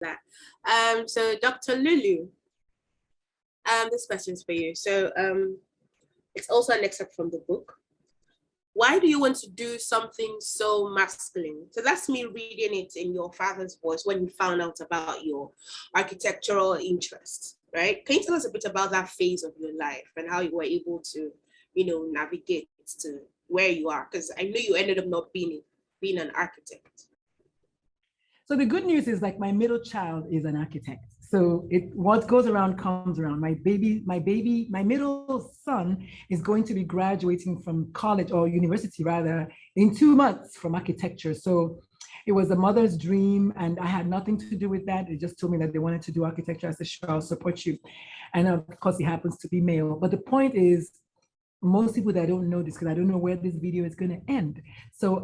that. So Dr. Lulu, this question's for you. So it's also an excerpt from the book. Why do you want to do something so masculine? So that's me reading it in your father's voice when you found out about your architectural interests, right? Can you tell us a bit about that phase of your life and how you were able to, navigate to where you are? Because I know you ended up not being an architect. So the good news is, like, my middle child is an architect. So what goes around comes around. My middle son is going to be graduating from college, or university rather, in 2 months from architecture. So it was a mother's dream, and I had nothing to do with that. They just told me that they wanted to do architecture. I said, sure, I'll support you. And of course, he happens to be male. But the point is, most people that don't know this, because I don't know where this video is going to end. So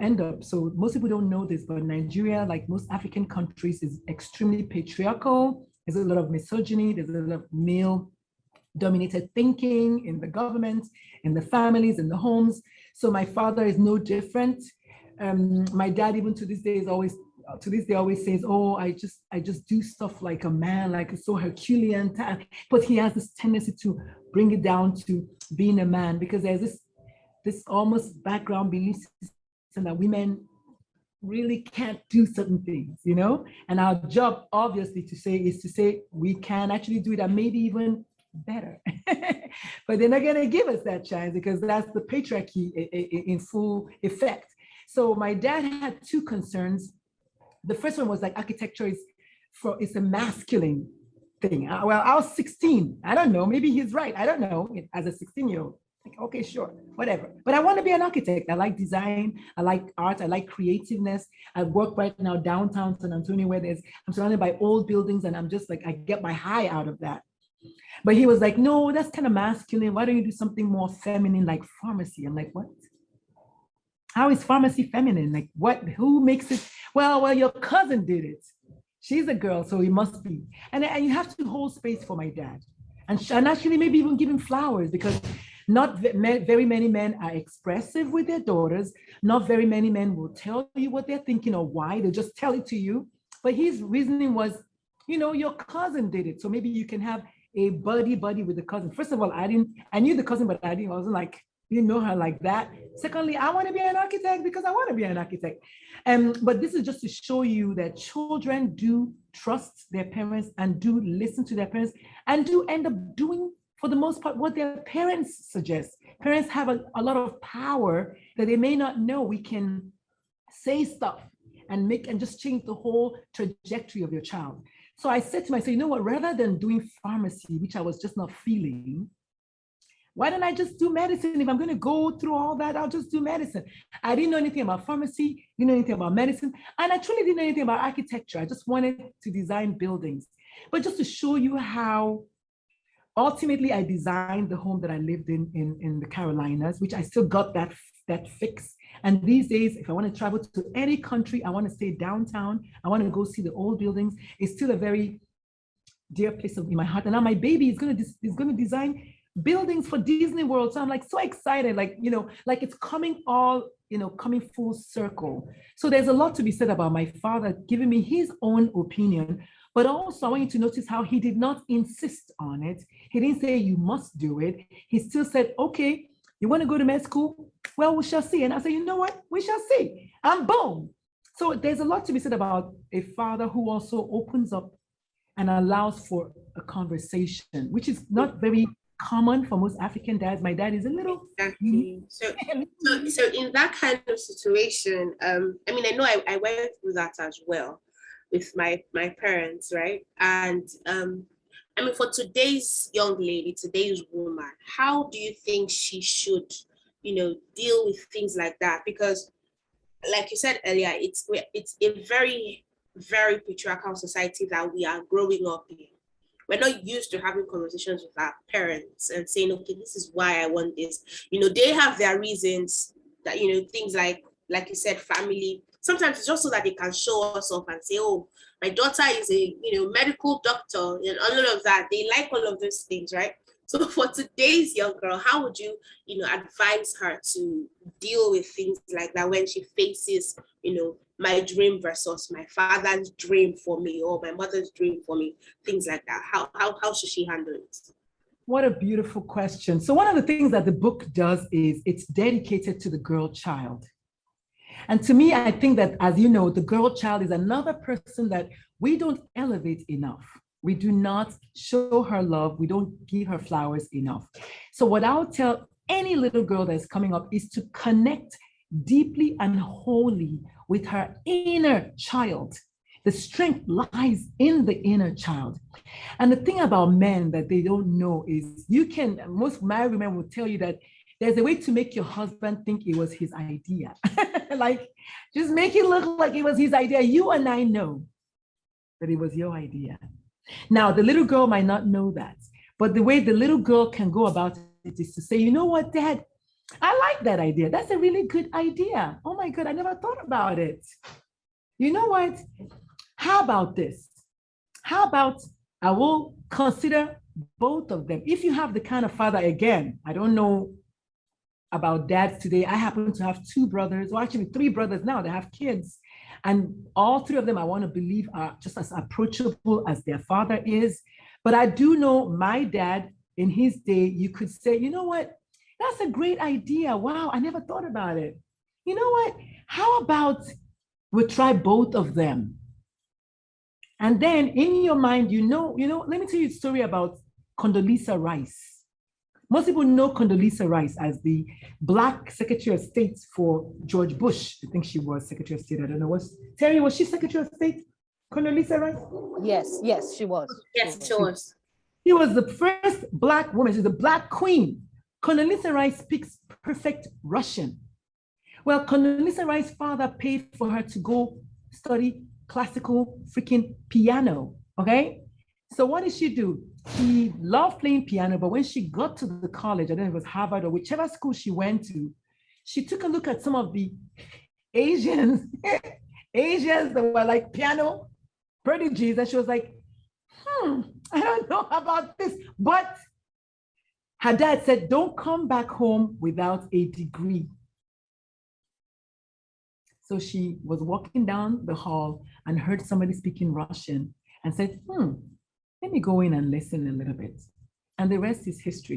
most people don't know this, but Nigeria, like most African countries, is extremely patriarchal. There's a lot of misogyny. There's a lot of male dominated thinking in the government, in the families, in the homes. So my father is no different. My dad, even to this day, always says, oh, I just do stuff like a man, like it's so Herculean. But he has this tendency to bring it down to being a man, because there's this almost background belief system that women really can't do certain things, and our job obviously is to say we can actually do it, and maybe even better. But they're not going to give us that chance, because that's the patriarchy in full effect. So my dad had two concerns. The first one was like, architecture it's a masculine thing. Well, I was 16. I don't know. Maybe he's right. I don't know. As a 16-year-old, like, okay, sure, whatever. But I want to be an architect. I like design. I like art. I like creativeness. I work right now downtown San Antonio, where I'm surrounded by old buildings, and I'm just like, I get my high out of that. But he was like, no, that's kind of masculine. Why don't you do something more feminine, like pharmacy? I'm like, what? How is pharmacy feminine? Like, what? Who makes it? Well, your cousin did it. She's a girl, so it must be. And you have to hold space for my dad, and actually maybe even give him flowers, because not very many men are expressive with their daughters. Not very many men will tell you what they're thinking or why. They'll just tell it to you. But his reasoning was, your cousin did it, so maybe you can have a buddy with the cousin. First of all, I knew the cousin, but I wasn't like, didn't know her like that. Secondly, I want to be an architect because I want to be an architect. But this is just to show you that children do trust their parents and do listen to their parents and do end up doing, for the most part, what their parents suggest. Parents have a lot of power that they may not know. We can say stuff and just change the whole trajectory of your child. So I said to myself, you know what, rather than doing pharmacy, which I was just not feeling, why don't I just do medicine? If I'm going to go through all that, I'll just do medicine. I didn't know anything about pharmacy, didn't know anything about medicine, and I truly didn't know anything about architecture. I just wanted to design buildings. But just to show you how ultimately I designed the home that I lived in the Carolinas, which I still got that fix. And these days, if I want to travel to any country, I want to stay downtown. I want to go see the old buildings. It's still a very dear place in my heart. And now my baby is going to design buildings for Disney World. So I'm like so excited, like it's coming full circle. So there's a lot to be said about my father giving me his own opinion, but also I want you to notice how he did not insist on it. He didn't say you must do it. He still said, okay, you want to go to med school? Well, we shall see. And I said, you know what? We shall see. And boom. So there's a lot to be said about a father who also opens up and allows for a conversation, which is not very common for most African dads. My dad is a little. Exactly. So in that kind of situation, I mean, I know I went through that as well with my parents, right? And I mean, for today's young lady, today's woman, how do you think she should, deal with things like that? Because, like you said earlier, it's a very, very patriarchal society that we are growing up in. We're not used to having conversations with our parents and saying, okay, this is why I want this. They have their reasons that, things like you said, family. Sometimes it's just so that they can show us off and say, oh, my daughter is a, medical doctor and all of that. They like all of those things, right? So for today's young girl, how would you, advise her to deal with things like that when she faces, my dream versus my father's dream for me or my mother's dream for me, things like that? How should she handle it? What a beautiful question. So one of the things that the book does is it's dedicated to the girl child. And to me, I think that, as you know, the girl child is another person that we don't elevate enough. We do not show her love. We don't give her flowers enough. So what I'll tell any little girl that's coming up is to connect deeply and wholly with her inner child. The strength lies in the inner child. And the thing about men that they don't know is most married women will tell you that there's a way to make your husband think it was his idea. Like, just make it look like it was his idea. You and I know that it was your idea. Now, the little girl might not know that, but the way the little girl can go about it is to say, you know what, Dad, I like that idea. That's a really good idea. Oh my God, I never thought about it. You know what? How about this? How about I will consider both of them? If you have the kind of father, again, I don't know about dads today. I happen to have two brothers, or actually three brothers now that have kids. And all three of them, I want to believe, are just as approachable as their father is. But I do know my dad, in his day, you could say, you know what? That's a great idea. Wow, I never thought about it. You know what? How about we try both of them? And then in your mind, let me tell you a story about Condoleezza Rice. Most people know Condoleezza Rice as the Black Secretary of State for George Bush. I think she was Secretary of State. I don't know. Terry, was she Secretary of State? Condoleezza Rice? Yes, she was. Yes, she was. She was the first Black woman. She's the Black queen. Condoleezza Rice speaks perfect Russian. Well, Condoleezza Rice's father paid for her to go study classical freaking piano, okay? So what did she do? She loved playing piano, but when she got to the college, I don't know if it was Harvard or whichever school she went to, she took a look at some of the Asians that were like piano prodigies, and she was like, I don't know about this. But her dad said, don't come back home without a degree. So she was walking down the hall and heard somebody speaking Russian and said, let me go in and listen a little bit. And the rest is history.